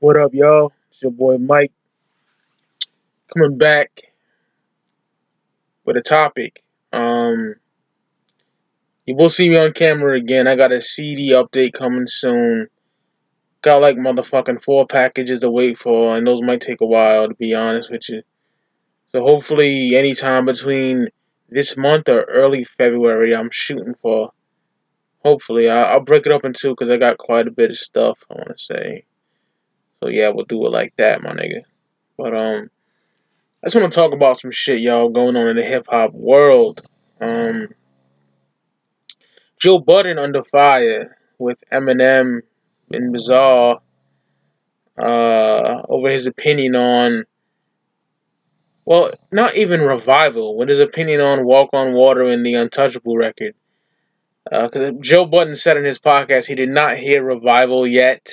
What up, y'all? It's your boy Mike coming back with a topic. Um, you will see me on camera again. I got a CD update coming soon. Got like motherfucking 4 packages to wait for, and those might take a while, to be honest with you. So hopefully, anytime between this month or early February, I'm shooting for. Hopefully, I'll break it up in two because I got quite a bit of stuff I want to say. So yeah, we'll do it like that, my nigga. But I just want to talk about some shit, y'all, going on in the hip hop world. Um, Joe Budden under fire with Eminem and Bizzare over his opinion on, well, not even Revival, but his opinion on Walk on Water and the Untouchable record. Because Joe Budden said in his podcast he did not hear Revival yet.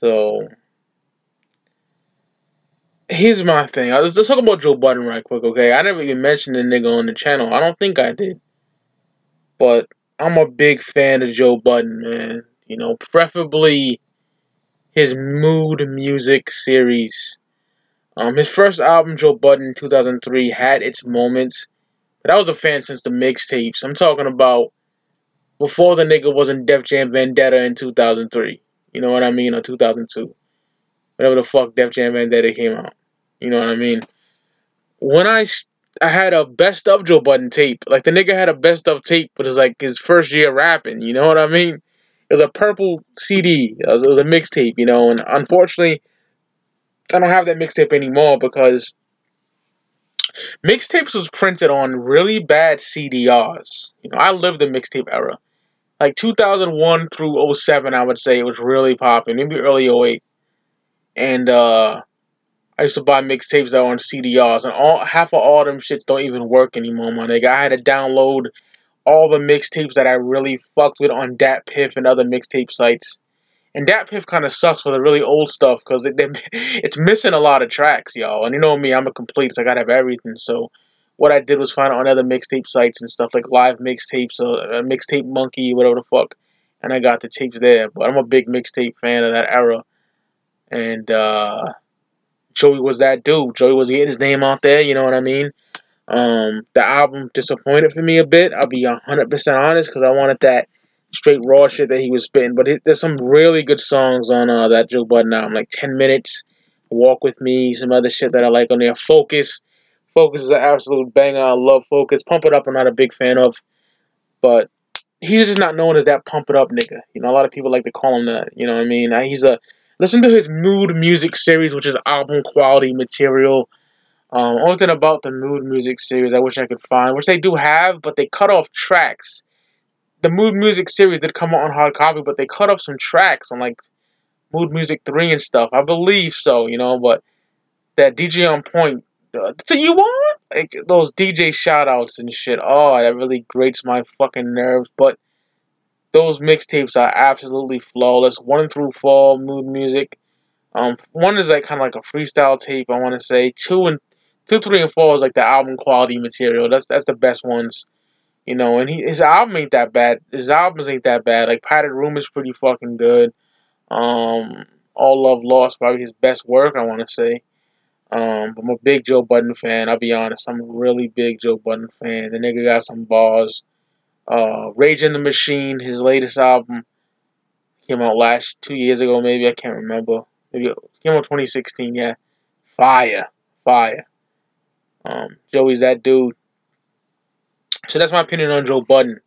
So, here's my thing. Let's talk about Joe Budden right quick, okay? I never even mentioned the nigga on the channel. I don't think I did. But I'm a big fan of Joe Budden, man. You know, preferably his mood music series. His first album, Joe Budden, 2003, had its moments. But I was a fan since the mixtapes. I'm talking about before the nigga was in Def Jam Vendetta in 2003. You know what I mean? Or 2002. Whatever the fuck Def Jam Vendetta came out. You know what I mean? When I had a best of Joe Budden tape. Like, the nigga had a best of tape, but it was like his first year rapping. You know what I mean? It was a purple CD. It was a mixtape, you know. And unfortunately, I don't have that mixtape anymore because mixtapes was printed on really bad CDRs. You know, I lived the mixtape era. Like 2001 through '07, I would say it was really popping. Maybe early '08. And I used to buy mixtapes that were on CDRs, and half of all them shits don't even work anymore, my nigga. I had to download all the mixtapes that I really fucked with on DatPiff and other mixtape sites. And DatPiff kind of sucks for the really old stuff because it's missing a lot of tracks, y'all. And you know me, I'm a completist. I gotta have everything. So what I did was find it on other mixtape sites and stuff like Live Mixtapes, Mixtape Monkey, whatever the fuck. And I got the tapes there. But I'm a big mixtape fan of that era. And Joey was that dude. Joey was getting his name out there, you know what I mean? The album disappointed for me a bit. I'll be 100% honest because I wanted that straight raw shit that he was spitting. But there's some really good songs on that Joe Budden album, like 10 Minutes, Walk With Me, some other shit that I like on there. Focus. Focus is an absolute banger. I love Focus. Pump It Up I'm not a big fan of. But he's just not known as that Pump It Up nigga. You know, a lot of people like to call him that. You know what I mean? Listen to his Mood Music series, which is album quality material. Only thing about the Mood Music series I wish I could find, which they do have, but they cut off tracks. The Mood Music series did come out on hard copy, but they cut off some tracks on like Mood Music 3 and stuff. I believe so, you know, but that DJ on Point, so you want? Like, those DJ shoutouts and shit, oh, that really grates my fucking nerves, but those mixtapes are absolutely flawless. 1 through 4, Mood Music. One is like kind of like a freestyle tape, I want to say. Two, 3, and 4 is like the album quality material. That's the best ones, you know. And his album ain't that bad. His albums ain't that bad. Like Padded Room is pretty fucking good. All Love Lost probably his best work, I want to say. I'm a big Joe Budden fan. I'll be honest. I'm a really big Joe Budden fan. The nigga got some bars. Rage in the Machine, his latest album, came out 2 years ago, maybe. I can't remember. Maybe it came out 2016. Yeah, fire, fire. Joey's that dude. So that's my opinion on Joe Budden.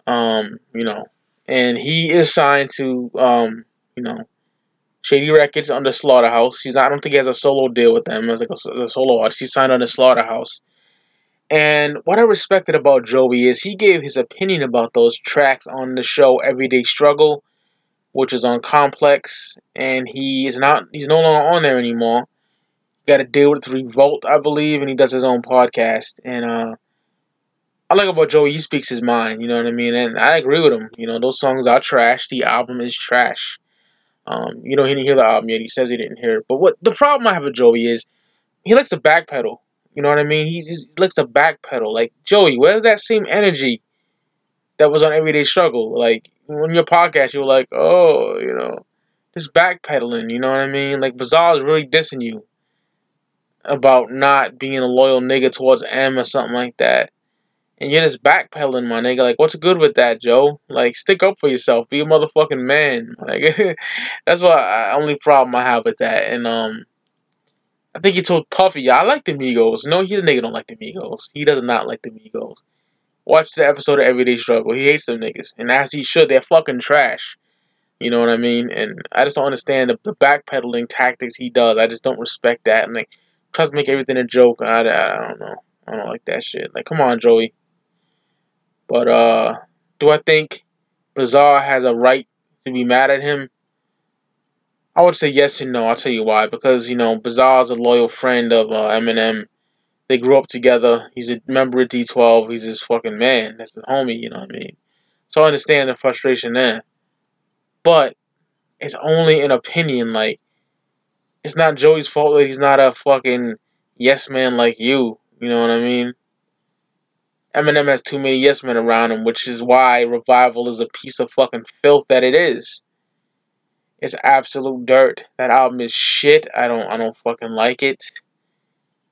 You know, and he is signed to you know, Shady Records under Slaughterhouse. I don't think he has a solo deal with them as like a solo artist. He's signed under Slaughterhouse. And what I respected about Joey is he gave his opinion about those tracks on the show Everyday Struggle, which is on Complex, and he's no longer on there anymore. Got to deal with Revolt, I believe, and he does his own podcast. And I like about Joey, he speaks his mind, you know what I mean? And I agree with him. You know, those songs are trash. The album is trash. You know, he didn't hear the album yet. He says he didn't hear it. But what the problem I have with Joey is he likes to backpedal. You know what I mean? He likes to backpedal. Like, Joey, where's that same energy that was on Everyday Struggle? Like, on your podcast, you were like, oh, you know, just backpedaling, you know what I mean? Like, Bizzare is really dissing you about not being a loyal nigga towards M or something like that. And you're just backpedaling, my nigga. Like, what's good with that, Joe? Like, stick up for yourself. Be a motherfucking man. Like, that's what only problem I have with that. And, I think he told Puffy, I like the Migos. No, he the nigga don't like the Migos. He does not like the Migos. Watch the episode of Everyday Struggle. He hates them niggas. And as he should, they're fucking trash. You know what I mean? And I just don't understand the backpedaling tactics he does. I just don't respect that. And, like, tries to make everything a joke. I don't know. I don't like that shit. Like, come on, Joey. But, do I think Bizzare has a right to be mad at him? I would say yes and no. I'll tell you why. Because, you know, Bizarre's a loyal friend of Eminem. They grew up together. He's a member of D12. He's his fucking man. That's his homie, you know what I mean? So I understand the frustration there. But it's only an opinion. Like, it's not Joey's fault that he's not a fucking yes man like you. You know what I mean? Eminem has too many yes men around him, which is why Revival is a piece of fucking filth that it is. It's absolute dirt. That album is shit. I don't fucking like it.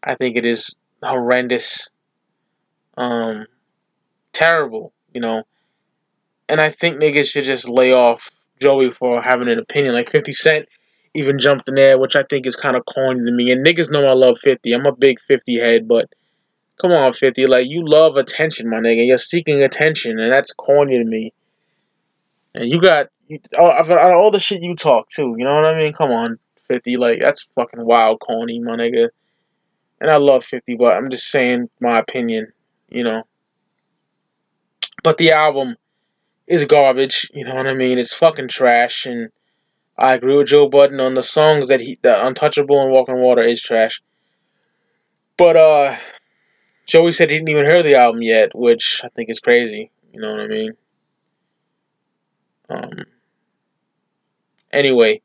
I think it is horrendous. Terrible, you know. And I think niggas should just lay off Joey for having an opinion. Like 50 Cent even jumped in there, which I think is kind of corny to me. And niggas know I love 50. I'm a big 50 head, but come on, 50. Like, you love attention, my nigga. You're seeking attention, and that's corny to me. And you got all the shit you talk, too. You know what I mean? Come on, 50. Like, that's fucking wild, corny, my nigga. And I love 50, but I'm just saying my opinion, you know. But the album is garbage, you know what I mean? It's fucking trash, and I agree with Joe Budden on the songs that the Untouchable and Walking Water is trash. But, Joey said he didn't even hear the album yet, which I think is crazy, you know what I mean? Anyway,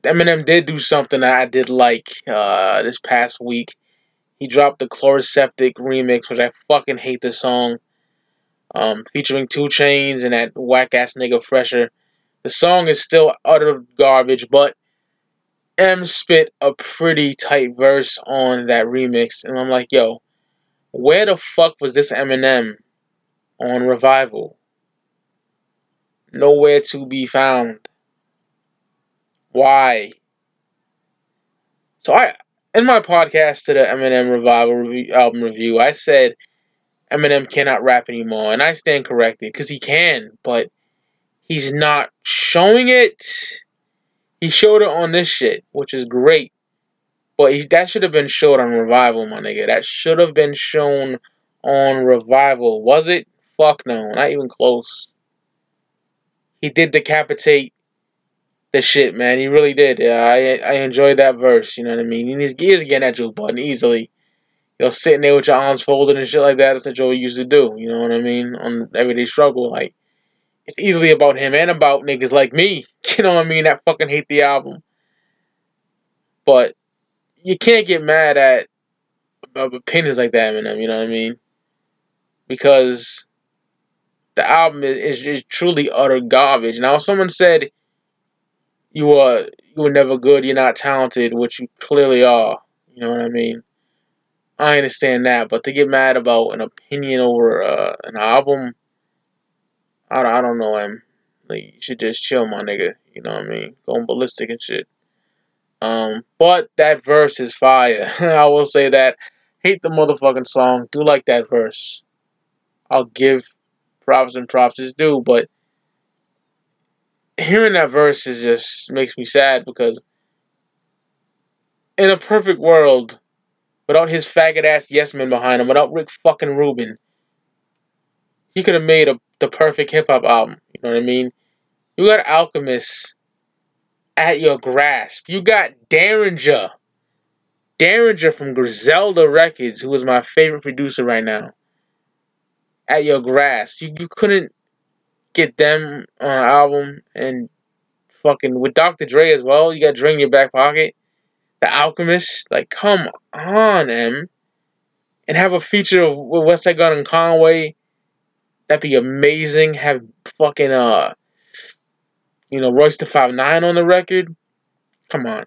Eminem did do something that I did like, this past week. He dropped the Chloraseptic remix, which I fucking hate the song. Featuring 2 Chainz and that whack-ass nigga Fresher. The song is still utter garbage, but M spit a pretty tight verse on that remix. And I'm like, yo, where the fuck was this Eminem on Revival? Nowhere to be found. Why? So in my podcast to the Eminem Revival album review, I said Eminem cannot rap anymore. And I stand corrected, because he can, but he's not showing it. He showed it on this shit, which is great. But that should have been showed on Revival, my nigga. That should have been shown on Revival. Was it? Fuck no. Not even close. He did decapitate the shit, man. He really did. Yeah, I enjoyed that verse, you know what I mean? He is getting at Joe Budden easily. You know, sitting there with your arms folded and shit like that. That's what Joe used to do, you know what I mean? On Everyday Struggle. Like, it's easily about him and about niggas like me. You know what I mean? That fucking hate the album. But you can't get mad at opinions like that, Eminem, you know what I mean? Because the album is truly utter garbage. Now, if someone said you were never good, you're not talented, which you clearly are, you know what I mean? I understand that, but to get mad about an opinion over an album, I don't know, him. Like, you should just chill, my nigga. You know what I mean? Going ballistic and shit. But that verse is fire. I will say that. Hate the motherfucking song. Do like that verse. I'll give props and props is due, but hearing that verse is just makes me sad, because in a perfect world, without his faggot ass yes men behind him, without Rick fucking Rubin, he could have made the perfect hip hop album. You know what I mean? You got Alchemist at your grasp. You got Derringer from Griselda Records, who is my favorite producer right now, at your grasp. You couldn't get them on an album, and fucking with Dr. Dre as well. You got Dre in your back pocket. The Alchemist, like, come on, M. And have a feature with Westside Gunn and Conway. That'd be amazing. Have fucking You know, Royce the 5'9" on the record. Come on.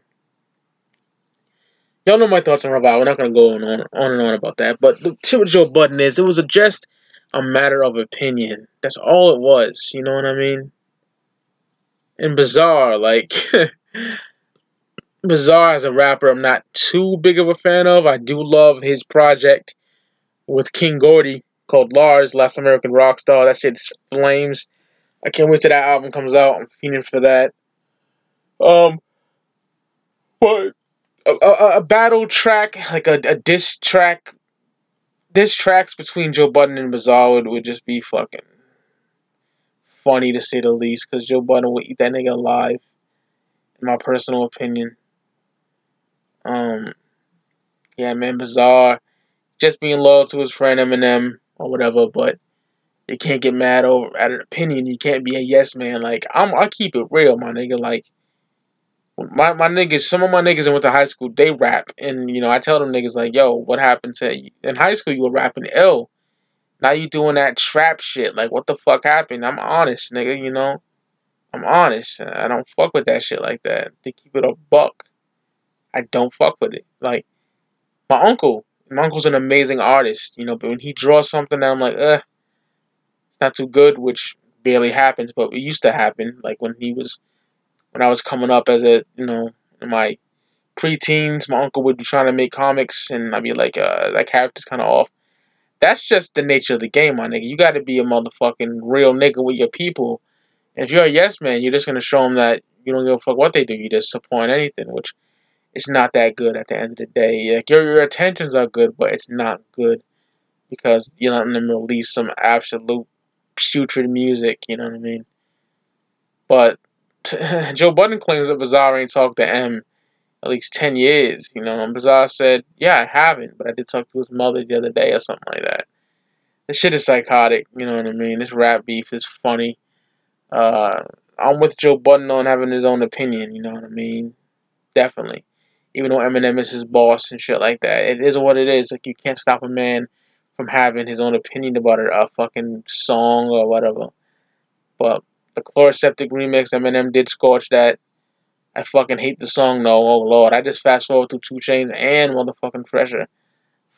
Y'all know my thoughts on Revival. We're not going to go on and on about that. But the shit with Joe Budden is, it was just a matter of opinion. That's all it was. You know what I mean? And Bizzare, like, Bizzare as a rapper, I'm not too big of a fan of. I do love his project with King Gordy called Lars, Last American Rockstar. That shit's flames. I can't wait till that album comes out. I'm fiending for that. But a battle track, like a diss track, diss tracks between Joe Budden and Bizzare would just be fucking funny to say the least, because Joe Budden would eat that nigga alive, in my personal opinion. Yeah, man, Bizzare just being loyal to his friend Eminem or whatever, but you can't get mad over at an opinion. You can't be a yes man. Like, I keep it real, my nigga. Like, my niggas, some of my niggas that went to high school, they rap, and you know, I tell them niggas like, yo, what happened to you? In high school? You were rapping ill. Now you doing that trap shit. Like, what the fuck happened? I'm honest, nigga. You know, I'm honest. I don't fuck with that shit like that. To keep it a buck, I don't fuck with it. Like, my uncle's an amazing artist, you know, but when he draws something that I'm like, it's not too good, which barely happens, but it used to happen. Like when I was coming up as a, you know, in my preteens, my uncle would be trying to make comics, and I'd be like, that character's kind of off. That's just the nature of the game, my nigga. You got to be a motherfucking real nigga with your people. And if you're a yes man, you're just gonna show them that you don't give a fuck what they do. You just support anything, which is not that good at the end of the day. Like your intentions are good, but it's not good because you're not gonna release some absolute putrid music. You know what I mean? But Joe Budden claims that Bizzare ain't talked to M at least 10 years. You know, and Bizzare said, "Yeah, I haven't, but I did talk to his mother the other day or something like that." This shit is psychotic. You know what I mean? This rap beef is funny. Uh, I'm with Joe Budden on having his own opinion. You know what I mean? Definitely. Even though Eminem is his boss and shit like that, it is what it is. Like, you can't stop a man from having his own opinion about a fucking song or whatever. But the Chloraseptic remix, Eminem did scorch that. I fucking hate the song though. Oh lord, I just fast forward through 2 Chainz and motherfucking Pressure.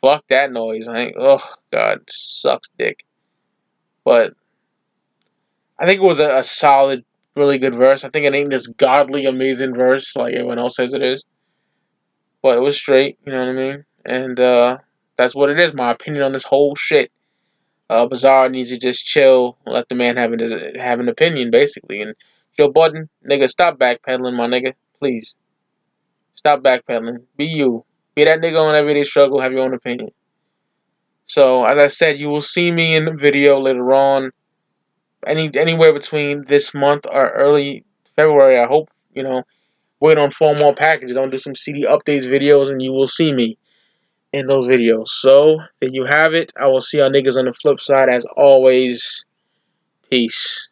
Fuck that noise. Oh god, sucks dick. But I think it was a solid, really good verse. I think it ain't this godly, amazing verse like everyone else says it is. But it was straight, you know what I mean? And that's what it is, my opinion on this whole shit. Bizzare needs to just chill, let the man have an opinion, basically. And Joe Budden, nigga, stop backpedaling, my nigga. Please. Stop backpedaling. Be you. Be that nigga on Everyday Struggle, have your own opinion. So, as I said, you will see me in the video later on. Anywhere between this month or early February, I hope, you know. Wait on 4 more packages. I'm going to do some CD updates videos, and you will see me in those videos. So, there you have it. I will see y'all niggas on the flip side. As always, peace.